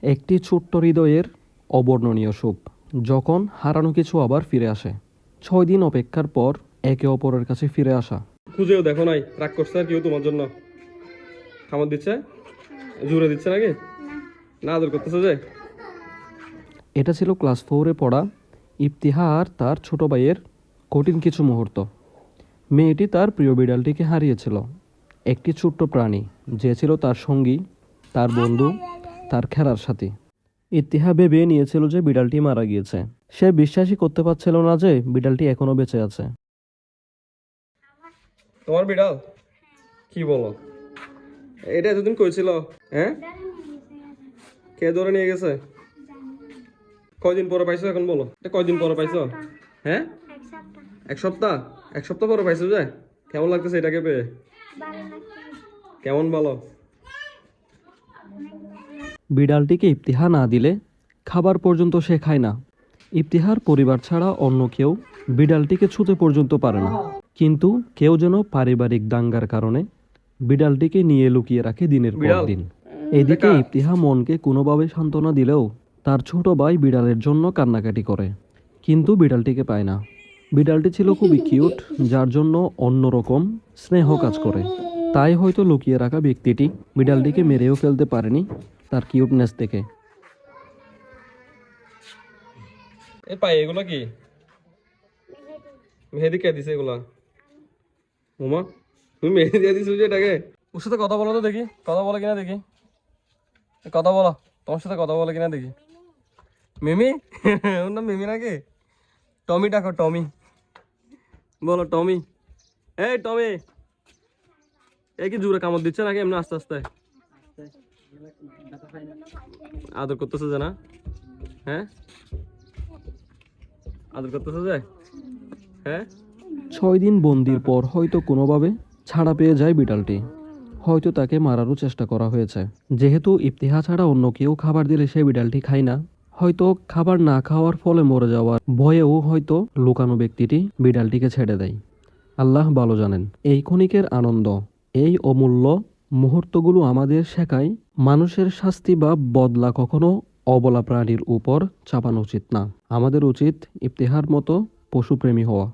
একটি ছোট্ট হৃদয়ের অবর্ণনীয় সুখ যখন হারানো কিছু আবার ফিরে আসে। 6 দিন অপেক্ষার পর একে অপরের কাছে ফিরে আসা। খুঁজেও দেখো নাই, রাগ করছে আর কেউ তোমার জন্য? খাবার দিচ্ছে, জুড়ে দিচ্ছে নাকি? না আদর করতেছে যে। এটা ছিল ক্লাস 4-এ পড়া ইফতিহার তার ছোট ভাইয়ের কঠিন কিছু মুহূর্ত। মেয়েটি তার প্রিয় বিড়ালটিকে হারিয়েছিল, একটি ছোট্ট প্রাণী যে ছিল তার সঙ্গী, তার বন্ধু, তার খেলার সাথী। ইতিহা ভেবে নিয়েছিল যে বিড়ালটি মারা গিয়েছে। সে বিশ্বাসই করতে পারছিল না যে বিড়ালটি এখনো বেঁচে আছে। তোমার বিড়াল? কি বলো, এটা এতদিন কই ছিল? হ্যাঁ, কে ধরে নিয়ে গেছে? কয়দিন পরে পাইছো এখন বলো? এটা কয়দিন পরে পাইছো? হ্যাঁ, এক সপ্তাহ। এক সপ্তাহ পরে পাইছো যে? কেমন লাগতেছে এটাকে পেয়ে? কেমন বলো? বিড়ালটিকে ইফতিহা না দিলে খাবার পর্যন্ত সে খায় না। ইফতিহার পরিবার ছাড়া অন্য কেউ বিড়ালটিকে ছুঁতে পর্যন্ত পারে না। কিন্তু কেউ যেন পারিবারিক দাঙ্গার কারণে বিড়ালটিকে নিয়ে লুকিয়ে রাখে দিনের পর দিন। এদিকে ইফতিহা মনকে কোনোভাবে সান্ত্বনা দিলেও তার ছোট ভাই বিড়ালের জন্য কান্নাকাটি করে, কিন্তু বিড়ালটিকে পায় না। বিড়ালটি ছিল খুবই কিউট, যার জন্য অন্যরকম স্নেহ কাজ করে। তাই হয়তো লুকিয়ে রাখা ব্যক্তিটি বিড়ালটিকে মেরেও ফেলতে পারেনি তার কিউটনেস দেখে। এই পায়ে এগুলো কি? মেহেদি কে দিছে এগুলা? মোমা, তুমি মেহেদি দিয়ে দিছো যে এটাকে? ওর সাথে কথা বলো তো দেখি, কথা বলে কিনা দেখি, কথা বলো, তোমার সাথে কথা বলে কিনা দেখি। মিমি? ওর নাম মিমি নাকি? টমি ডাকো, টমি। বলো টমি। এই টমি, এই কি জোরে কামড় দিচ্ছে নাকি এমনি আস্তে আস্তে? আদর করতেছে যে না? হ্যাঁ, আদর করতেছে যে? হ্যাঁ। 6 দিন বন্দির পর হয়তো কোনোভাবে ছাড়া পেয়ে যায় বিড়ালটি। হয়তো তাকে মারারও চেষ্টা করা হয়েছে। যেহেতু ইফতিহা ছাড়া অন্য কেউ খাবার দিলে সেই বিড়ালটি খায় না, হয়তো খাবার না খাওয়ার ফলে মরে যাওয়ার ভয়েও হয়তো লুকানো ব্যক্তিটি বিড়ালটিকে ছেড়ে দেয়। আল্লাহ ভালো জানেন। এই ক্ষণিকের আনন্দ, এই অমূল্য মুহূর্তগুলো আমাদের শেখায় মানুষের শাস্তি বা বদলা কখনো অবলা প্রাণীর উপর চাপানো উচিত না। আমাদের উচিত ইফতিহার মতো পশুপ্রেমী হওয়া।